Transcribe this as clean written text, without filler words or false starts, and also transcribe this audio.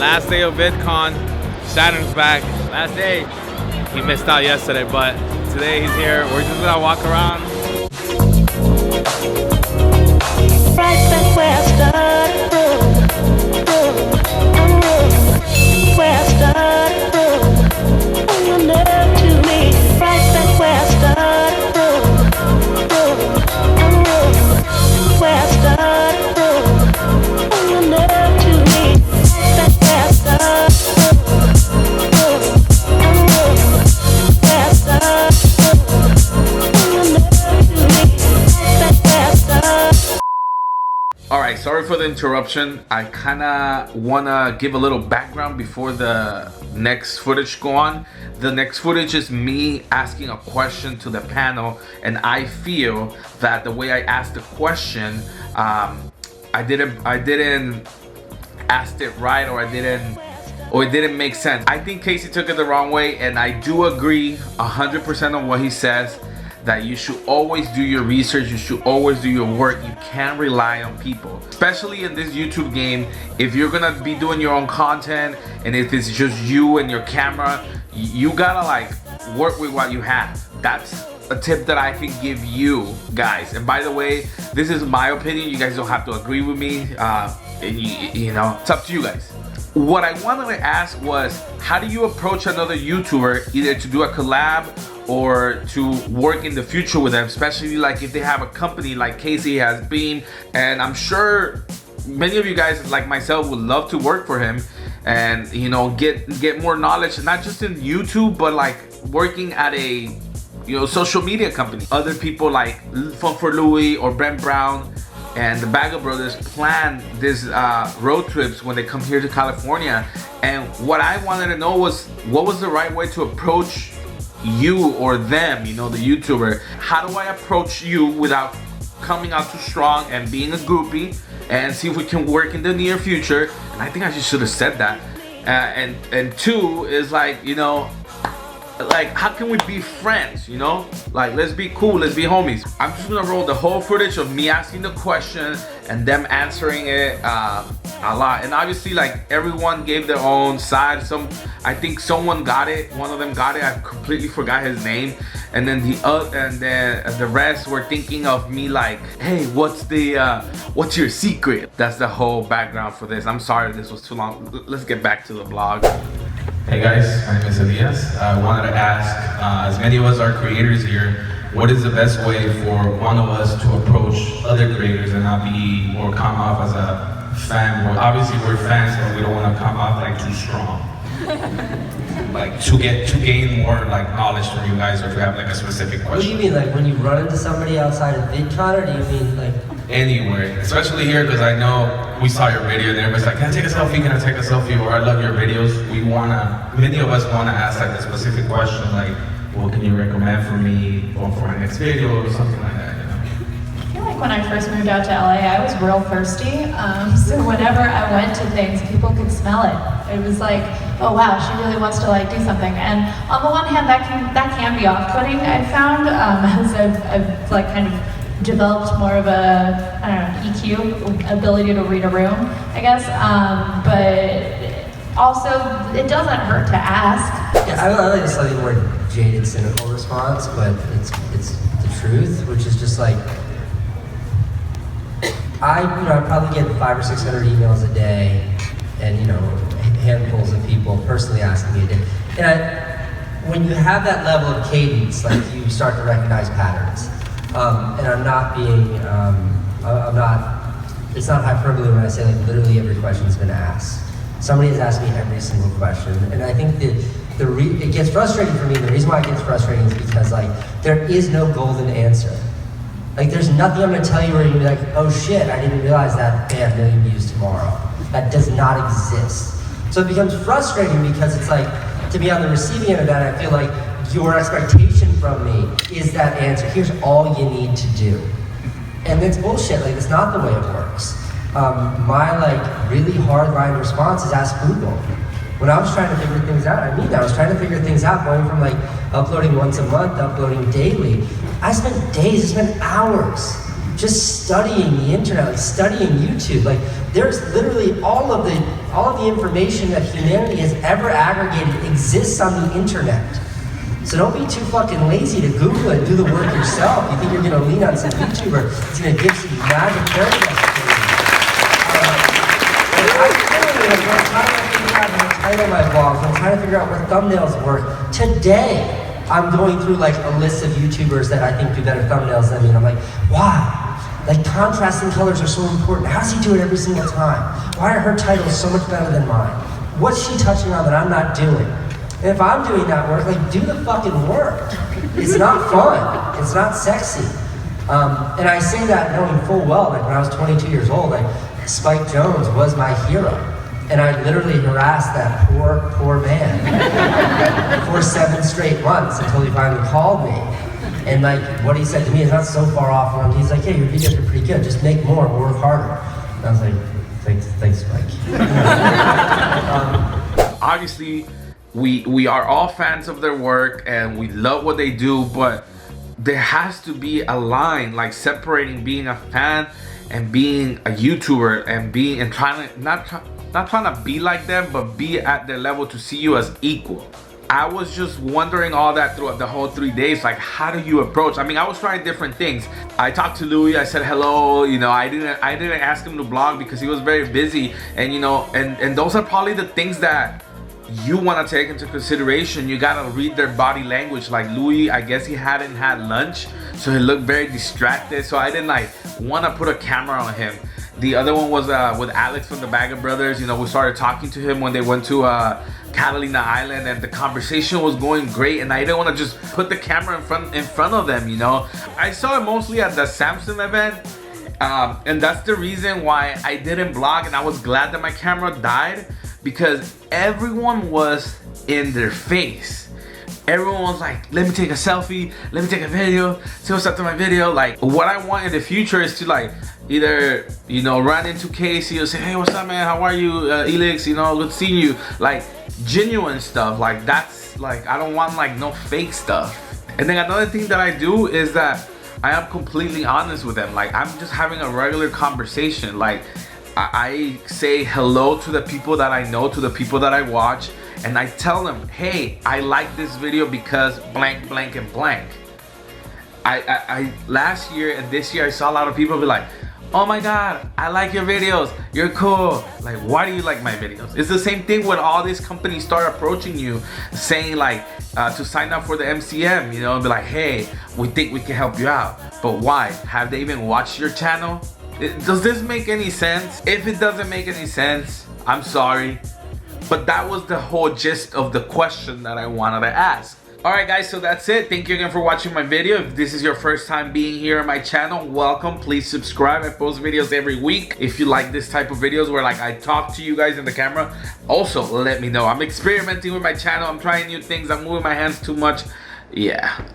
Last day of VidCon. Saturn's back. Last day. He missed out yesterday, but today he's here. We're just gonna walk around. Right back where I started from. Where I started from. Oh, your love to me. Right back where I started from. Where I started from. Oh, your love to me. Right back where I started from. Where I started from. Oh, your love to me. Right back where I started. Alright, sorry for the interruption. I kinda wanna give a little background before the next footage go on. The next footage is me asking a question to the panel, and I feel that the way I asked the question, I didn't ask it right, or it didn't make sense. I think Casey took it the wrong way, and I do agree 100% on what he says, that you should always do your research, you should always do your work. You can't rely on people, especially in this YouTube game. If you're gonna be doing your own content, and if it's just you and your camera, you gotta like work with what you have. That's a tip that I can give you guys. And by the way, this is my opinion. You guys don't have to agree with me. You know, it's up to you guys. What I wanted to ask was, how do you approach another YouTuber, either to do a collab or to work in the future with them, especially like if they have a company like Casey has Beam, and I'm sure many of you guys like myself would love to work for him and, you know, get more knowledge, not just in YouTube, but like working at a, you know, social media company. Other people like Fun for Louie or Brent Brown and the Bagel Brothers plan this road trips when they come here to California. And what I wanted to know was, what was the right way to approach you or them, you know, the YouTuber? How do I approach you without coming out too strong and being a groupie, and see if we can work in the near future? And I think I just should have said that. And two is like, you know, like, how can we be friends, you know? Like, let's be cool, let's be homies. I'm just gonna roll the whole footage of me asking the question and them answering it a lot. And obviously, like, everyone gave their own side. I think someone got it, one of them got it, I completely forgot his name. And then the rest were thinking of me like, hey, what's your secret? That's the whole background for this. I'm sorry this was too long. Let's get back to the vlog. Hey guys, my name is Elias. I wanted to ask, as many of us are creators here, what is the best way for one of us to approach other creators and not be, or come off as a fan? Well, obviously we're fans, but we don't want to come off like too strong. Like to gain more like knowledge from you guys, or to have like a specific question. What do you mean, like when you run into somebody outside of VidCon, or do you mean like? Anywhere, especially here, because I know we saw your video and everybody's like, can I take a selfie, can I take a selfie? Or I love your videos. Many of us wanna ask like the specific question, like, what can you recommend for me or for my next video or something like that, you know? I feel like when I first moved out to LA, I was real thirsty. So whenever I went to things, people could smell it. It was like, oh wow, she really wants to like do something. And on the one hand, that can be off-putting, I found, as I've like kind of developed more of a, I don't know, EQ, ability to read a room, I guess. But also, it doesn't hurt to ask. Yeah, I like a slightly more jaded, cynical response, but it's the truth, which is just like, I probably get 500 or 600 emails a day, and, you know, handfuls of people personally asking me a day. And when you have that level of cadence, like, you start to recognize patterns. And I'm not being, it's not hyperbole when I say like literally every question's been asked. Somebody has asked me every single question. And I think that it gets frustrating for me. The reason why it gets frustrating is because like, there is no golden answer. Like there's nothing I'm gonna tell you where you're gonna be like, oh shit, I didn't realize that they have a million views tomorrow. That does not exist. So it becomes frustrating because it's like, to be on the receiving end of that, I feel like your expectation from me is that answer. Here's all you need to do. And it's bullshit, like it's not the way it works. My like really hard line response is ask Google. When I was trying to figure things out, I was trying to figure things out, going from like uploading once a month, uploading daily. I spent days, I spent hours just studying the internet, like studying YouTube. Like there's literally all of the information that humanity has ever aggregated exists on the internet. So don't be too fucking lazy to Google it and do the work yourself. You think you're gonna lean on some YouTuber that's gonna give some magic fairy recipes. I'm trying to figure out how to title my vlogs. I'm trying to figure out what thumbnails work. Today, I'm going through like a list of YouTubers that I think do better thumbnails than me, and I'm like, why? Like contrasting colors are so important. How does he do it every single time? Why are her titles so much better than mine? What's she touching on that I'm not doing? And if I'm doing that work, like do the fucking work. It's not fun. It's not sexy. And I say that knowing full well, like when I was 22 years old, like Spike Jones was my hero. And I literally harassed that poor man for 7 straight months until he finally called me. And like what he said to me is not so far off from him. He's like, hey, your videos are pretty good. Just make more, work harder. And I was like, thanks, Spike. Obviously, we are all fans of their work and we love what they do, but there has to be a line like separating being a fan and being a YouTuber and trying to not trying to be like them, but be at their level to see you as equal. I was just wondering all that throughout the whole 3 days, like how do you approach? I mean, I was trying different things. I talked to Louis, I said hello, you know, I didn't ask him to blog because he was very busy, and you know, and those are probably the things that you want to take into consideration. You gotta read their body language. Like Louis, I guess he hadn't had lunch, so he looked very distracted, so I didn't like want to put a camera on him. The other one was with Elixx from the Bagger Brothers. You know, we started talking to him when they went to Catalina Island, and the conversation was going great, and I didn't want to just put the camera in front of them, you know. I saw it mostly at the Samsung event, and that's the reason why I didn't vlog, and I was glad that my camera died, because everyone was in their face. Everyone was like, let me take a selfie, let me take a video, see what's up to my video. Like, what I want in the future is to like, either, you know, run into Casey or say, hey, what's up, man, how are you, Elixx, you know, good seeing you. Like, genuine stuff, like that's, like, I don't want like no fake stuff. And then another thing that I do is that I am completely honest with them. Like, I'm just having a regular conversation. Like, I say hello to the people that I know, to the people that I watch, and I tell them, hey, I like this video because blank, blank, and blank. I last year and this year I saw a lot of people be like, oh my god, I like your videos, you're cool. Like, why do you like my videos? It's the same thing when all these companies start approaching you saying like to sign up for the MCM, you know, and be like, hey, we think we can help you out. But why? Have they even watched your channel? Does this make any sense? If it doesn't make any sense, I'm sorry. But that was the whole gist of the question that I wanted to ask. Alright guys, so that's it. Thank you again for watching my video. If this is your first time being here on my channel, welcome. Please subscribe. I post videos every week. If you like this type of videos where like I talk to you guys in the camera, also let me know. I'm experimenting with my channel. I'm trying new things. I'm moving my hands too much. Yeah.